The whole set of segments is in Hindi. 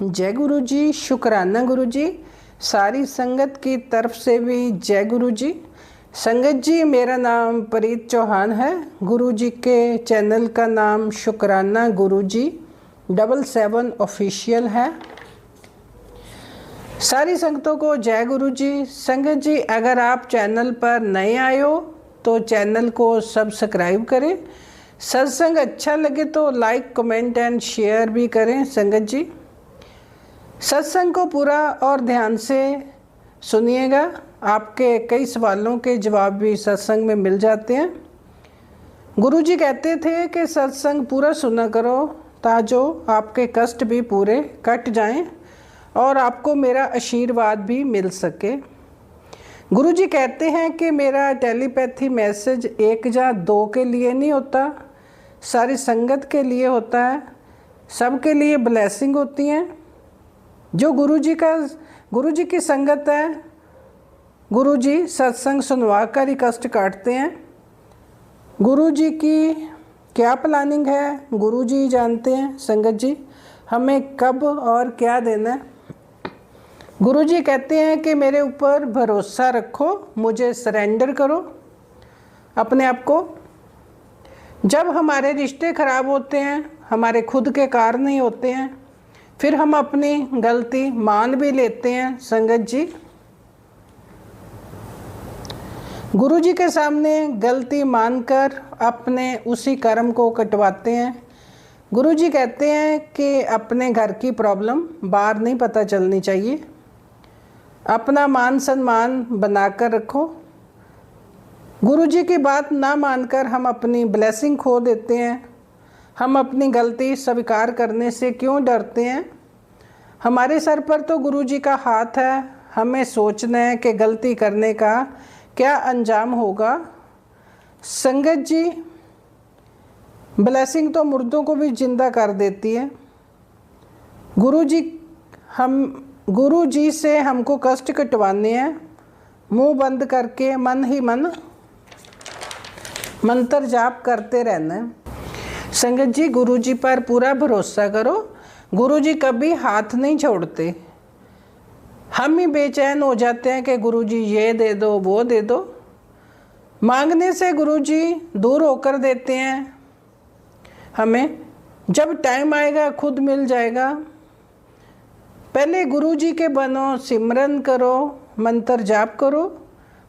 जय गुरु जी, शुक्राना गुरु जी। सारी संगत की तरफ से भी जय गुरु जी। संगत जी, मेरा नाम प्रीत चौहान है। गुरु जी के चैनल का नाम शुक्राना गुरु जी 77 ऑफिशियल है। सारी संगतों को जय गुरु जी। संगत जी, अगर आप चैनल पर नए आए हो तो चैनल को सब्सक्राइब करें। सत्संग अच्छा लगे तो लाइक, कमेंट एंड शेयर भी करें। संगत जी, सत्संग को पूरा और ध्यान से सुनिएगा। आपके कई सवालों के जवाब भी सत्संग में मिल जाते हैं। गुरु जी कहते थे कि सत्संग पूरा सुना करो ताजो आपके कष्ट भी पूरे कट जाएं और आपको मेरा आशीर्वाद भी मिल सके। गुरु जी कहते हैं कि मेरा टेलीपैथी मैसेज एक या दो के लिए नहीं होता, सारी संगत के लिए होता है। सबके लिए ब्लेसिंग होती हैं। जो गुरु जी की संगत है, गुरु जी सत्संग सुनवा कर ही कष्ट काटते हैं। गुरु जी की क्या प्लानिंग है, गुरु जी जानते हैं। संगत जी, हमें कब और क्या देना है। गुरु जी कहते हैं कि मेरे ऊपर भरोसा रखो, मुझे सरेंडर करो अपने आप को। जब हमारे रिश्ते खराब होते हैं, हमारे खुद के कारण नहीं होते हैं, फिर हम अपनी गलती मान भी लेते हैं। संगत जी, गुरु जी के सामने गलती मानकर अपने उसी कर्म को कटवाते हैं। गुरु जी कहते हैं कि अपने घर की प्रॉब्लम बाहर नहीं पता चलनी चाहिए। अपना मान सम्मान बनाकर रखो। गुरु जी की बात ना मानकर हम अपनी ब्लेसिंग खो देते हैं। हम अपनी गलती स्वीकार करने से क्यों डरते हैं। हमारे सर पर तो गुरु जी का हाथ है। हमें सोचना है कि गलती करने का क्या अंजाम होगा। संगत जी, ब्लेसिंग तो मुर्दों को भी जिंदा कर देती है। गुरु जी से हमको कष्ट कटवाने हैं। मुंह बंद करके मन ही मन मंत्र जाप करते रहना है। संगत जी, गुरु जी पर पूरा भरोसा करो। गुरु जी कभी हाथ नहीं छोड़ते। हम ही बेचैन हो जाते हैं कि गुरु जी ये दे दो, वो दे दो। मांगने से गुरु जी दूर होकर देते हैं हमें। जब टाइम आएगा खुद मिल जाएगा। पहले गुरु जी के बनो, सिमरन करो, मंत्र जाप करो,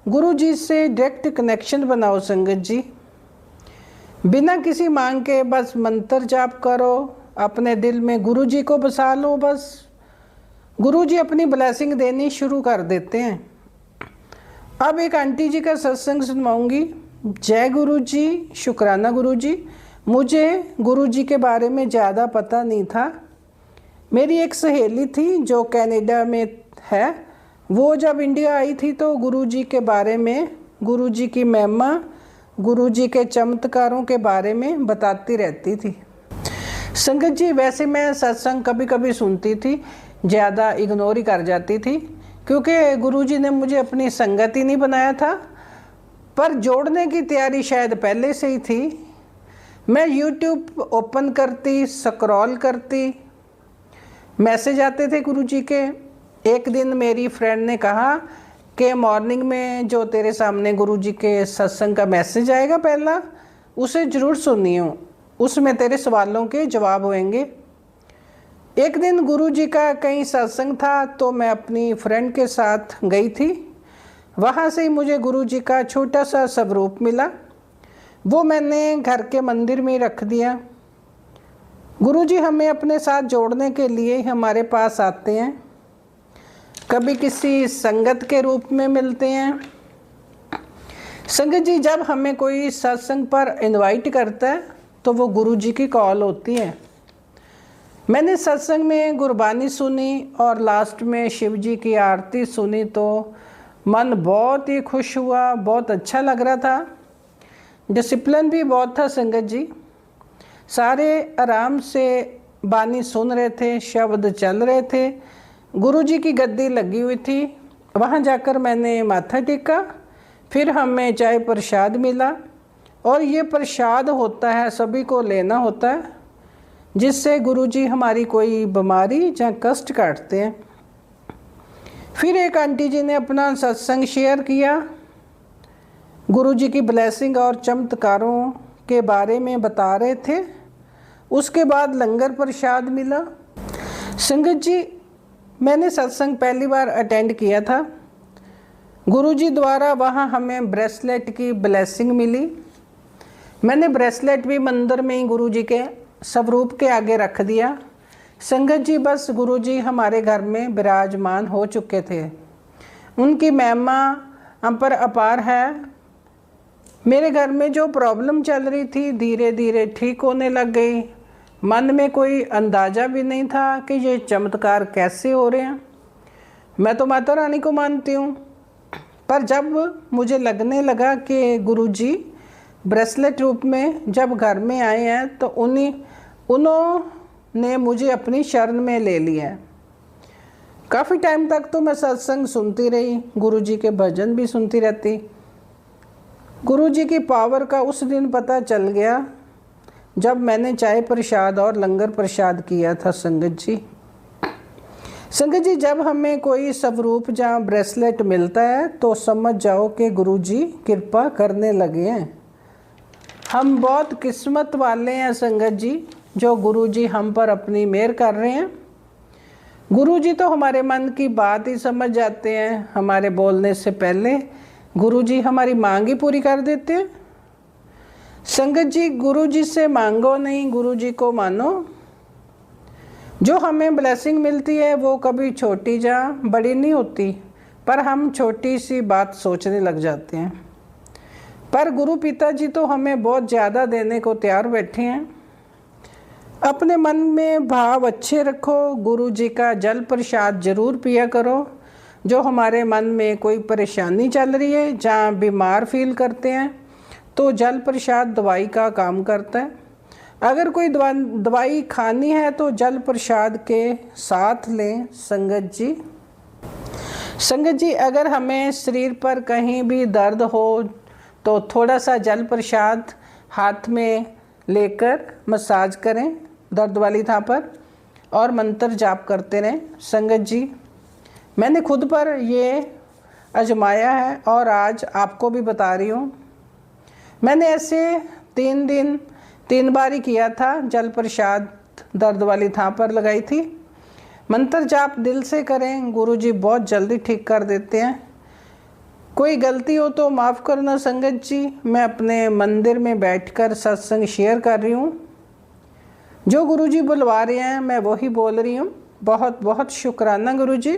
गुरु जी से डायरेक्ट कनेक्शन बनाओ। संगत जी, बिना किसी मांग के बस मंत्र जाप करो, अपने दिल में गुरु जी को बसा लो। बस गुरु जी अपनी ब्लेसिंग देनी शुरू कर देते हैं। अब एक आंटी जी का सत्संग सुनवाऊंगी। जय गुरु जी, शुक्राना गुरु जी। मुझे गुरु जी के बारे में ज़्यादा पता नहीं था। मेरी एक सहेली थी जो कनाडा में है। वो जब इंडिया आई थी तो गुरु जी के बारे में, गुरु जी की महिमा, गुरु जी के चमत्कारों के बारे में बताती रहती थी। संगत जी, वैसे मैं सत्संग कभी कभी सुनती थी, ज़्यादा इग्नोर ही कर जाती थी, क्योंकि गुरु जी ने मुझे अपनी संगत ही नहीं बनाया था। पर जोड़ने की तैयारी शायद पहले से ही थी। मैं यूट्यूब ओपन करती, स्क्रॉल करती, मैसेज आते थे गुरु जी के। एक दिन मेरी फ्रेंड ने कहा कि मॉर्निंग में जो तेरे सामने गुरु जी के सत्संग का मैसेज आएगा पहला, उसे ज़रूर सुनियो, उसमें तेरे सवालों के जवाब होंगे। एक दिन गुरु जी का कहीं सत्संग था तो मैं अपनी फ्रेंड के साथ गई थी। वहाँ से ही मुझे गुरु जी का छोटा सा स्वरूप मिला। वो मैंने घर के मंदिर में रख दिया। गुरु जी हमें अपने साथ जोड़ने के लिए हमारे पास आते हैं। कभी किसी संगत के रूप में मिलते हैं। संगत जी, जब हमें कोई सत्संग पर इनवाइट करता है तो वो गुरु जी की कॉल होती है। मैंने सत्संग में गुरबानी सुनी और लास्ट में शिव जी की आरती सुनी तो मन बहुत ही खुश हुआ, बहुत अच्छा लग रहा था। डिसिप्लिन भी बहुत था। संगत जी, सारे आराम से बानी सुन रहे थे, शब्द चल रहे थे। गुरु जी की गद्दी लगी हुई थी। वहाँ जाकर मैंने माथा टेका। फिर हमें चाय प्रसाद मिला और ये प्रसाद होता है, सभी को लेना होता है। जिससे गुरुजी हमारी कोई बीमारी या कष्ट काटते हैं। फिर एक आंटी जी ने अपना सत्संग शेयर किया, गुरुजी की ब्लेसिंग और चमत्कारों के बारे में बता रहे थे। उसके बाद लंगर प्रसाद मिला। संगत जी, मैंने सत्संग पहली बार अटेंड किया था। गुरुजी द्वारा वहाँ हमें ब्रेसलेट की ब्लेसिंग मिली। मैंने ब्रेसलेट भी मंदिर में ही गुरुजी के स्वरूप के आगे रख दिया। संगत जी, बस गुरुजी हमारे घर में विराजमान हो चुके थे। उनकी महिमा हम पर अपार है। मेरे घर में जो प्रॉब्लम चल रही थी धीरे धीरे ठीक होने लग गई। मन में कोई अंदाज़ा भी नहीं था कि ये चमत्कार कैसे हो रहे हैं। मैं तो माता रानी को मानती हूँ, पर जब मुझे लगने लगा कि गुरुजी ब्रेसलेट रूप में जब घर में आए हैं तो उन्होंने मुझे अपनी शरण में ले लिया। काफ़ी टाइम तक तो मैं सत्संग सुनती रही, गुरुजी के भजन भी सुनती रहती। गुरुजी की पावर का उस दिन पता चल गया जब मैंने चाय प्रसाद और लंगर प्रसाद किया था। संगत जी, जब हमें कोई स्वरूप या ब्रेसलेट मिलता है तो समझ जाओ कि गुरुजी कृपा करने लगे हैं। हम बहुत किस्मत वाले हैं संगत जी, जो गुरुजी हम पर अपनी मेहर कर रहे हैं। गुरुजी तो हमारे मन की बात ही समझ जाते हैं। हमारे बोलने से पहले गुरुजी हमारी मांग ही पूरी कर देते हैं। संगत जी, गुरुजी से मांगो नहीं, गुरुजी को मानो। जो हमें ब्लेसिंग मिलती है वो कभी छोटी या बड़ी नहीं होती, पर हम छोटी सी बात सोचने लग जाते हैं। पर गुरु पिताजी तो हमें बहुत ज़्यादा देने को तैयार बैठे हैं। अपने मन में भाव अच्छे रखो। गुरुजी का जल प्रसाद जरूर पिया करो। जो हमारे मन में कोई परेशानी चल रही है, जहाँ बीमार फील करते हैं, तो जल प्रसाद दवाई का काम करता है। अगर कोई दवाई खानी है तो जल प्रसाद के साथ लें। संगत जी, अगर हमें शरीर पर कहीं भी दर्द हो तो थोड़ा सा जल प्रसाद हाथ में लेकर मसाज करें दर्द वाली थां पर और मंत्र जाप करते रहें। संगत जी, मैंने खुद पर ये आजमाया है और आज आपको भी बता रही हूँ। मैंने ऐसे 3 बार ही किया था। जल प्रसाद दर्द वाली थां पर लगाई थी। मंत्र जाप दिल से करें, गुरुजी बहुत जल्दी ठीक कर देते हैं। कोई गलती हो तो माफ़ करना संगत जी। मैं अपने मंदिर में बैठकर सत्संग शेयर कर रही हूँ। जो गुरुजी बुलवा रहे हैं मैं वही बोल रही हूँ। बहुत बहुत शुक्राना गुरुजी,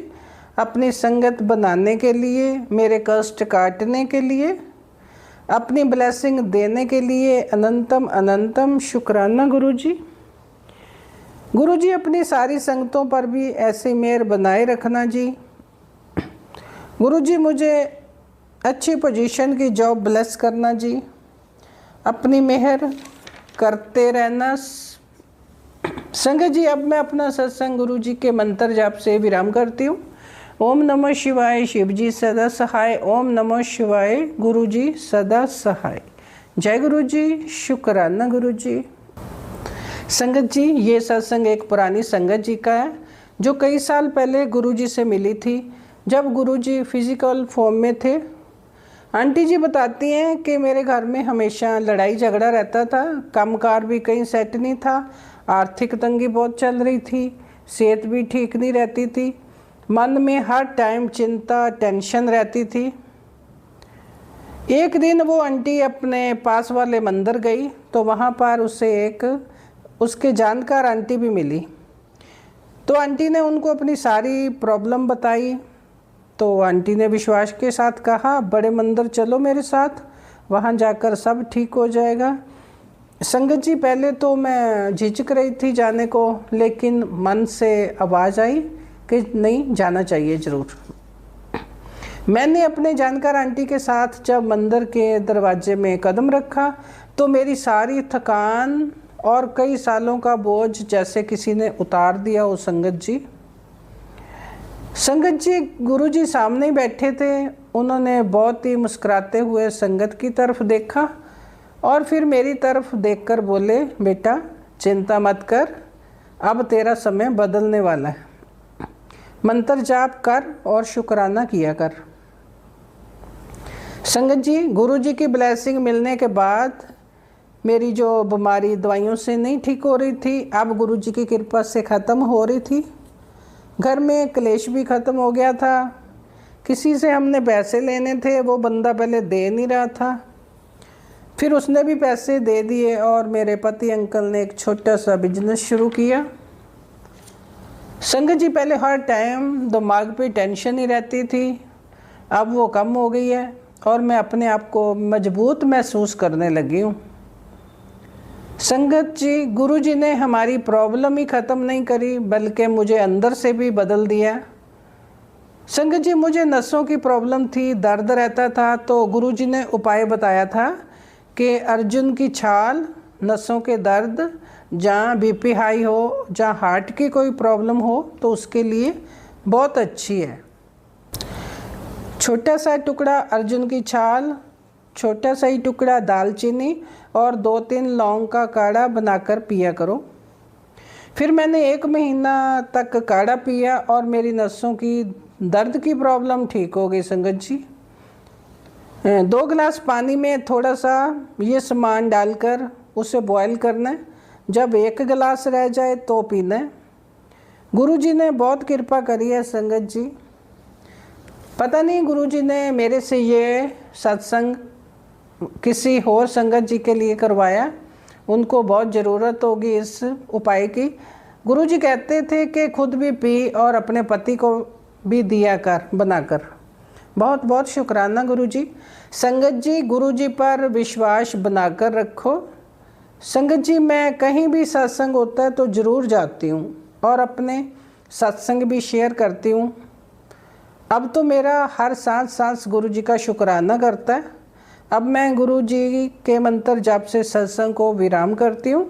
अपनी संगत बनाने के लिए, मेरे कष्ट काटने के लिए, अपनी ब्लेसिंग देने के लिए अनंतम अनंतम शुक्राना गुरुजी। गुरुजी, अपनी सारी संगतों पर भी ऐसी मेहर बनाए रखना जी। गुरुजी, मुझे अच्छी पोजीशन की जॉब ब्लेस करना जी। अपनी मेहर करते रहना। संगत जी, अब मैं अपना सत्संग गुरुजी के मंत्र जाप से विराम करती हूँ। ओम नमः शिवाय, शिव जी सदा सहाय। ओम नमः शिवाय, गुरु जी सदा सहाय। जय गुरु जी, शुक्राना गुरु जी। संगत जी, ये सत्संग एक पुरानी संगत जी का है जो कई साल पहले गुरु जी से मिली थी, जब गुरु जी फिजिकल फॉर्म में थे। आंटी जी बताती हैं कि मेरे घर में हमेशा लड़ाई झगड़ा रहता था, कामकाज भी कहीं सेट नहीं था, आर्थिक तंगी बहुत चल रही थी, सेहत भी ठीक नहीं रहती थी, मन में हर टाइम चिंता टेंशन रहती थी। एक दिन वो आंटी अपने पास वाले मंदिर गई तो वहाँ पर उसे एक उसके जानकार आंटी भी मिली। तो आंटी ने उनको अपनी सारी प्रॉब्लम बताई। तो आंटी ने विश्वास के साथ कहा, बड़े मंदिर चलो मेरे साथ, वहाँ जाकर सब ठीक हो जाएगा। संगत जी, पहले तो मैं झिझक रही थी जाने को, लेकिन मन से आवाज़ आई कि नहीं, जाना चाहिए ज़रूर। मैंने अपने जानकार आंटी के साथ जब मंदिर के दरवाजे में कदम रखा तो मेरी सारी थकान और कई सालों का बोझ जैसे किसी ने उतार दिया हो। संगत जी, गुरुजी सामने ही बैठे थे। उन्होंने बहुत ही मुस्कुराते हुए संगत की तरफ देखा और फिर मेरी तरफ देखकर बोले, बेटा चिंता मत कर, अब तेरा समय बदलने वाला है। मंत्र जाप कर और शुक्राना किया कर। संगत जी, गुरु जी की ब्लेसिंग मिलने के बाद मेरी जो बीमारी दवाइयों से नहीं ठीक हो रही थी, अब गुरु जी की कृपा से ख़त्म हो रही थी। घर में क्लेश भी ख़त्म हो गया था। किसी से हमने पैसे लेने थे, वो बंदा पहले दे नहीं रहा था, फिर उसने भी पैसे दे दिए और मेरे पति अंकल ने एक छोटा सा बिजनेस शुरू किया। संगत जी, पहले हर टाइम दिमाग पे टेंशन ही रहती थी, अब वो कम हो गई है और मैं अपने आप को मजबूत महसूस करने लगी हूँ। संगत जी, गुरु जी ने हमारी प्रॉब्लम ही ख़त्म नहीं करी, बल्कि मुझे अंदर से भी बदल दिया। संगत जी, मुझे नसों की प्रॉब्लम थी, दर्द रहता था, तो गुरु जी ने उपाय बताया था कि अर्जुन की छाल नसों के दर्द, जहाँ बीपी हाई हो, जहाँ हार्ट की कोई प्रॉब्लम हो, तो उसके लिए बहुत अच्छी है। छोटा सा टुकड़ा अर्जुन की छाल, छोटा सा ही टुकड़ा दालचीनी और 2-3 लौंग का काढ़ा बनाकर पिया करो। फिर मैंने 1 महीना तक काढ़ा पिया और मेरी नसों की दर्द की प्रॉब्लम ठीक हो गई। संगत जी, 2 गिलास पानी में थोड़ा सा ये सामान डालकर उसे बॉयल करना है। जब 1 गिलास रह जाए तो पीना है। गुरु जी ने बहुत कृपा करी है। संगत जी, पता नहीं गुरु जी ने मेरे से ये सत्संग किसी और संगत जी के लिए करवाया, उनको बहुत ज़रूरत होगी इस उपाय की। गुरु जी कहते थे कि खुद भी पी और अपने पति को भी दिया कर बनाकर। बहुत बहुत शुक्राना गुरु जी। संगत जी, गुरु जी पर विश्वास बनाकर रखो। संगत जी, मैं कहीं भी सत्संग होता है तो ज़रूर जाती हूँ और अपने सत्संग भी शेयर करती हूँ। अब तो मेरा हर सांस सांस गुरु जी का शुक्राना करता है। अब मैं गुरु जी के मंत्र जाप से सत्संग को विराम करती हूँ।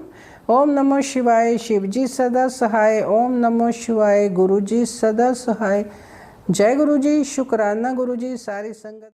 ओम नमो शिवाय, शिव जी सदा सहाय। ओम नमो शिवाय, गुरु जी सदा सहाय। जय गुरु जी। शुक्राना गुरु जी। सारी संगत